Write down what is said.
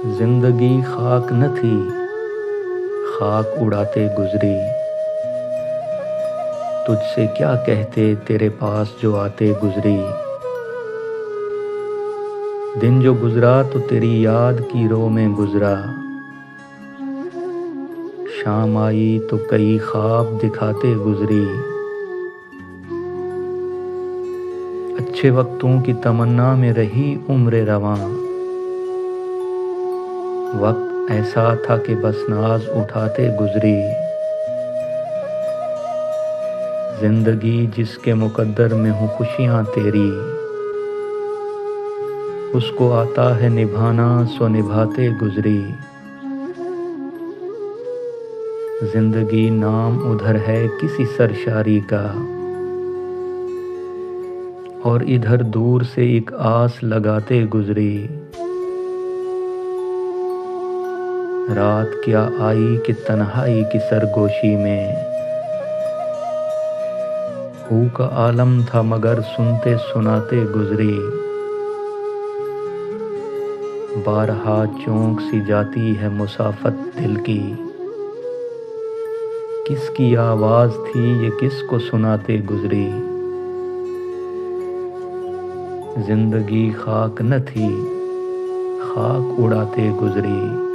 जिंदगी खाक न थी, खाक उड़ाते गुजरी। तुझसे क्या कहते तेरे पास जो आते गुजरी। दिन जो गुजरा तो तेरी याद की रो में गुजरा। शाम आई तो कई ख्वाब दिखाते गुजरी। अच्छे वक्तों की तमन्ना में रही उम्र रवां। वक्त ऐसा था कि बस नाज उठाते गुजरी। जिंदगी जिसके मुकद्दर में हूँ खुशियाँ तेरी, उसको आता है निभाना सो निभाते गुजरी। जिंदगी नाम उधर है किसी सरशारी का, और इधर दूर से एक आस लगाते गुजरी। रात क्या आई कि तन्हाई की सरगोशी में, हू का आलम था मगर सुनते सुनाते गुजरी। बारहा चौंक सी जाती है मुसाफत दिल की, किसकी आवाज थी ये किसको सुनाते गुजरी। जिंदगी खाक न थी, खाक उड़ाते गुजरी।